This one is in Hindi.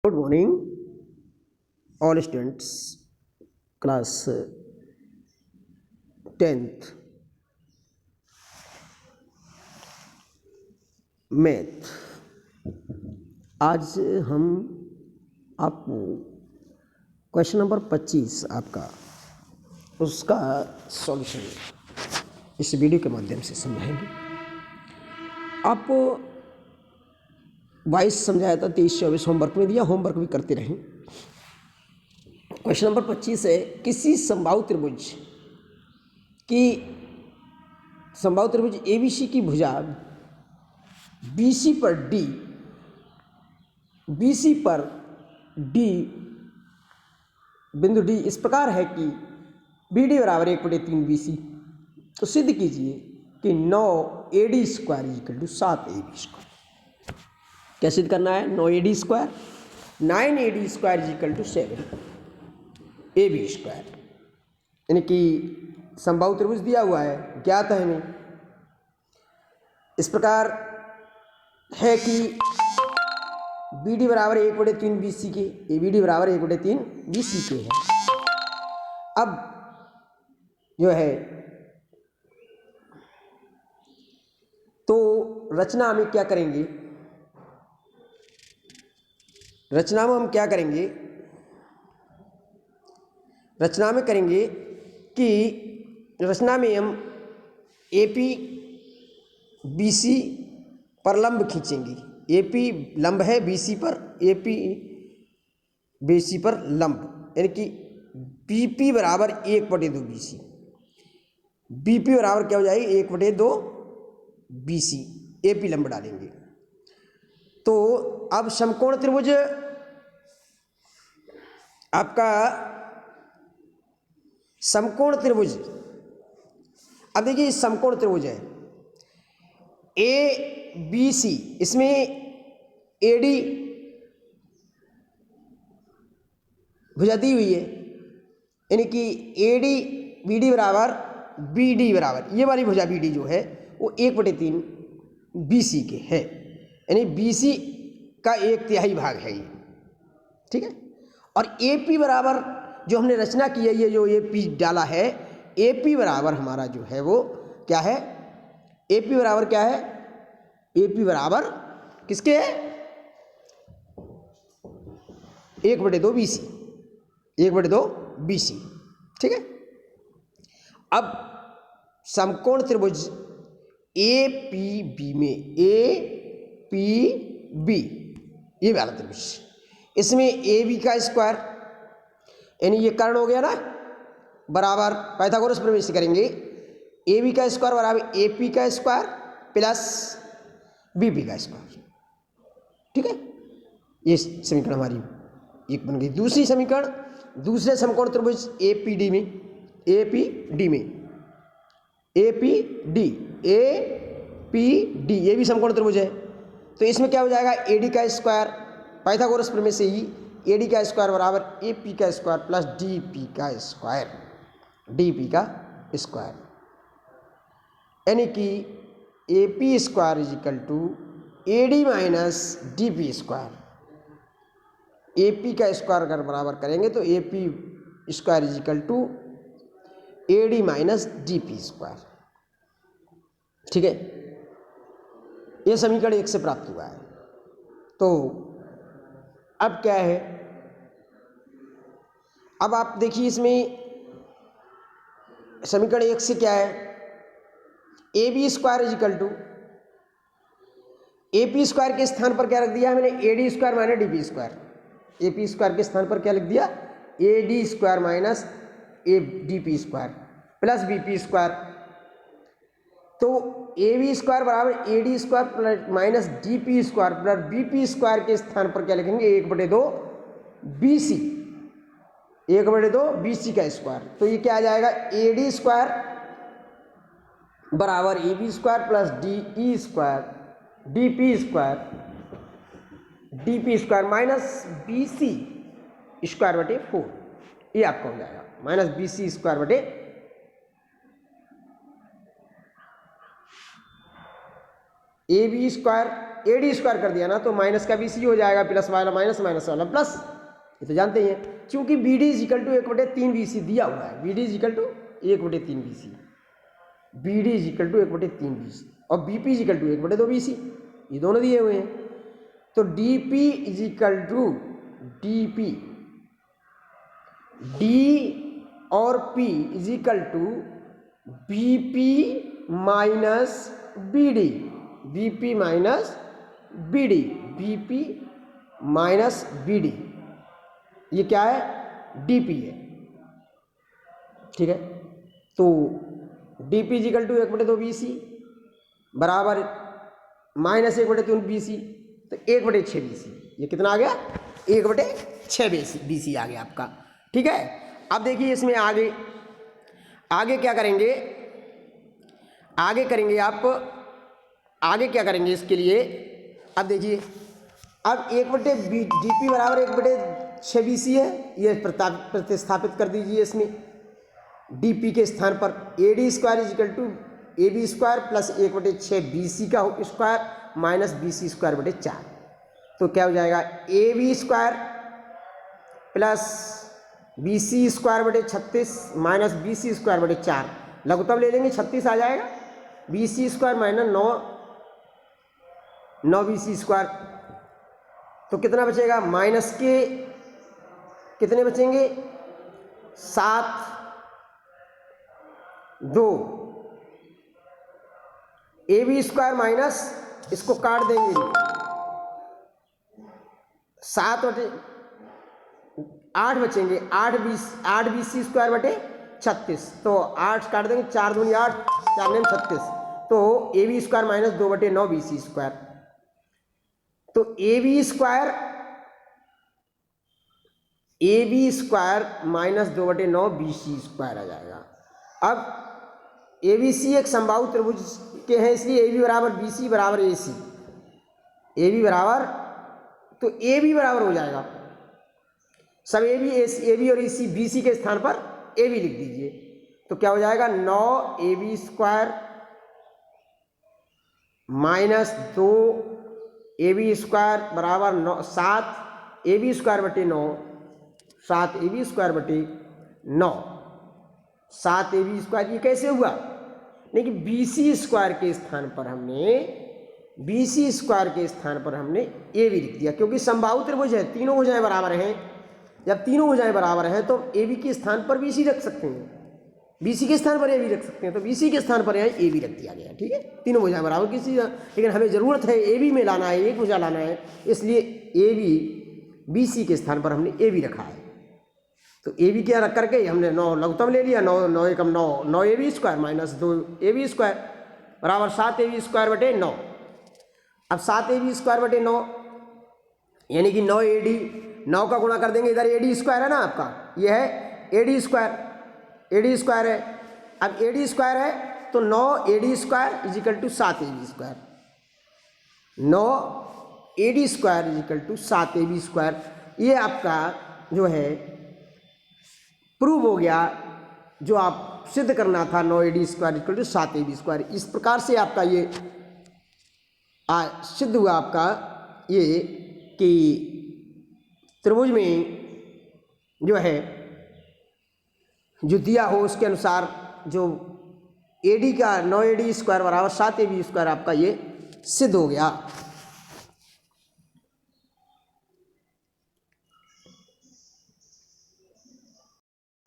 Good morning, all students, class 10th math. आज हम आपको क्वेश्चन नंबर 25 आपका उसका सॉल्यूशन इस वीडियो के माध्यम से समझाएंगे। आपको 22 समझाया था, 23-24 होमवर्क में दिया, होमवर्क भी करते रहें। क्वेश्चन नंबर 25 है, किसी समबाहु त्रिभुज ABC की भुजा BC पर D बिंदु D इस प्रकार है कि BD बराबर 1/3 BC। तो सिद्ध कीजिए कि 9AD square equal to 7AB square. क्या सिद्ध करना है? 9AD square 9AD square equal to 7AB square, यानी कि समबाहु त्रिभुज दिया हुआ है, ज्ञात है हमें। इस प्रकार है कि BD बराबर 1/3 BC के, ABD बराबर 1/3 BC के है। अब जो है तो रचना में क्या करेंगे? रचना में हम क्या करेंगे? रचना में करेंगे कि रचना में हम AP BC पर लंब खींचेंगे। AP लंब है BC पर, AP BC पर लंब, यानी कि BP बराबर 1/2 BC। BP बराबर क्या हो जाएगी? 1/2 BC। AP लंब डालेंगे तो अब समकोण त्रिभुज आपका समकोण त्रिभुज, अब देखिए समकोण त्रिभुज है ABC, इसमें AD भुजा दी हुई है, यानी कि AD BD बराबर BD बराबर ये वाली भुजा BD जो है वो 1/3 BC के है, यानी BC का 1/3 भाग है ये, ठीक है। और AP बराबर जो हमने रचना की है, ये जो AP डाला है, AP बराबर हमारा जो है वो क्या है? AP बराबर क्या है? AP बराबर किसके है? 1/2 BC, 1/2 BC, ठीक है। अब समकोण त्रिभुज APB में APB ये वाला त्रिभुज, इसमें AB का स्क्वायर, यानी ये कर्ण हो गया ना, बराबर पाइथागोरस प्रमेय से करेंगे। AB का स्क्वायर बराबर AP का स्क्वायर प्लस BB का स्क्वायर, ठीक है। ये समीकरण हमारी एक बन गई। दूसरी समीकरण दूसरे समकोण त्रिभुज APD में ये भी समकोण त्रिभुज है, तो इसमें क्या हो जाएगा? AD का स्क्वायर पाइथागोरस प्रमेय से ही AD का स्क्वायर बराबर AP का स्क्वायर प्लस DP का स्क्वायर, यानी कि AP square is equal to AD minus DP square. AP का स्क्वायर अगर बराबर करेंगे तो AP square is equal to AD minus DP square, ठीक है। यह समीकरण 1 से प्राप्त हुआ है। तो अब क्या है? अब आप देखिए इसमें समीकरण 1 से क्या है? AB square is equal to AP square के स्थान पर क्या रख दिया मैंने? AD square minus DP square. AP square के स्थान पर क्या लिख दिया? AD square minus DP square plus BP square. तो AB स्क्वायर बराबर AD square plus minus DP square plus BP square के स्थान पर क्या लिखेंगे? 1/2 BC, 1/2 BC का स्क्वायर। तो ये क्या आ जाएगा? AD स्क्वायर बराबर AB square plus DE square DP square minus BC square बटे 4, ये आपका हो जाएगा माइनस BC स्क्वायर बटे A B square A D square कर दिया ना तो माइनस का बी सी हो जाएगा, प्लस वाला माइनस, माइनस वाला प्लस, ये तो जानते ही हैं। क्योंकि B D is equal to 1/3 B C दिया हुआ है, B D is equal to 1/3 B C, B D is equal to 1/3 B C और B P is equal to 1/2 B C, ये दोनों दिए हुए हैं। तो D P is equal to D P, D और P is equal to B P minus B D, B P minus B D, B P minus B D, ये क्या है, डी पी है, ठीक है। तो D P equal to 1/2 B C बराबर माइनस 1/3 बी सी, तो 1/6 बी सी, ये कितना आ गया, 1/6 बी सी आ गया आपका, ठीक है। अब देखिए इसमें आगे आगे क्या करेंगे, आगे करेंगे आप, आगे क्या करेंगे इसके लिए, अब देखिए अब 1/डी पी बराबर 1/6 बी सी है, ये प्रतिस्थापित कर दीजिए इसमें डी पी के स्थान पर, A D square is equal to A B square plus 1/6 B C का square minus B C square बटे 4, तो क्या हो जाएगा, A B square plus B C square बटे 36 माइनस बी सी स्क्वायर बटे 4, लघुत्तम ले लेंगे 36 आ जाएगा, B C square minus 9 B C square, तो कितना बचेगा, माइनस के कितने बचेंगे, 7 2, ए बी स्क्वायर माइनस, इसको काट देंगे 7 बटे 8 बचेंगे, 8 बी सी स्क्वायर बटे 36, तो 8 काट देंगे, 4 दूनी 8, 4 9 36, तो A B square minus 2/9 B C square, तो A B square minus 2/9 B C square आ जाएगा। अब ए बी सी एक समबाहु त्रिभुज के हैं, इसलिए ए बी बराबर बी सी बराबर ए सी, ए बी बराबर, तो ए बी बराबर हो जाएगा सब ए बी और ए सी, बी सी के स्थान पर ए बी लिख दीजिए, तो क्या हो जाएगा, 9 A B square minus 2 A B square बराबर 7 ए बी स्क्वायर बटे 9, 7 ए बी स्क्वायर बटे 9, 7 ए बी स्क्वायर, ये कैसे हुआ, लेकिन बी सी स्क्वायर के स्थान पर हमने, बी सी स्क्वायर के स्थान पर हमने ए बी लिख दिया, क्योंकि समबाहु त्रिभुज है, तीनों भुजाएं बराबर हैं, जब तीनों भुजाएं बराबर हैं तो ए बी के स्थान पर बी सी रख सकते हैं, बी सी के स्थान पर ए बी रख सकते हैं, तो बी सी के स्थान पर यहाँ ए बी रख दिया गया, ठीक है। तीनों भुजाएं बराबर किसी, लेकिन हमें ज़रूरत है ए बी में लाना है, एक भुजा लाना है, इसलिए ए बी बी सी के स्थान पर हमने ए बी रखा है, तो ए बी क्या रख करके हमने 9 लघुत्तम ले लिया, 9 एकम 9 A B square minus 2 A B square बराबर 7 ए बी स्क्वायर बटे 9, अब 7 ए बी स्क्वायर बटे 9 यानी कि 9 ए डी, 9 का गुणा कर देंगे, इधर ए डी स्क्वायर है ना आपका, ये है A D square, A D square है, अब ए डी स्क्वायर है तो 9 A D square is equal to 7 A B square, 9 A D square is equal to 7 A B square, ये आपका जो है प्रूव हो गया, जो आप सिद्ध करना था 9 A D square equal to 7 A B square, इस प्रकार से आपका ये सिद्ध हुआ आपका ये कि त्रिभुज में जो है जो दिया हो उसके अनुसार जो ए डी का 9 ए डी स्क्वायर बराबर 7 ए बी स्क्वायर आपका ये सिद्ध हो गया।